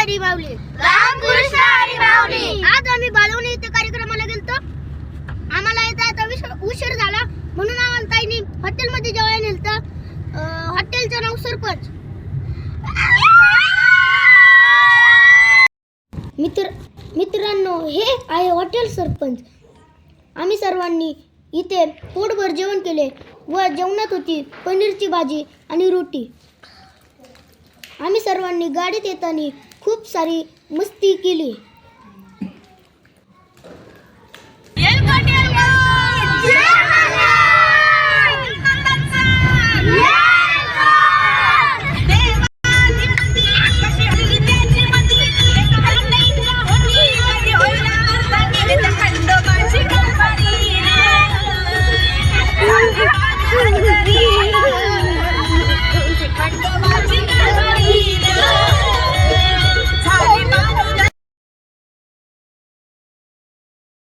हरी माऊली. रामकृष्ण हरी माऊली. आज आम्ही बालवणी इथे कार्यक्रमाला गेलतो. आम्हाला येता उशीर झाला म्हणून आम्हाला ताईने हॉटेलमध्ये जेवायला नेलतं. हॉटेलचं नाव सरपंच. मित्रांनो, हे आहे हॉटेल सरपंच. आम्ही सर्वांनी इथे पोटभर जेवण केले व जेवणात होती पनीरची भाजी आणि रोटी. आम्ही सर्वांनी गाडीत येताना खूप सारी मस्ती केली. येलकोट येलकोट.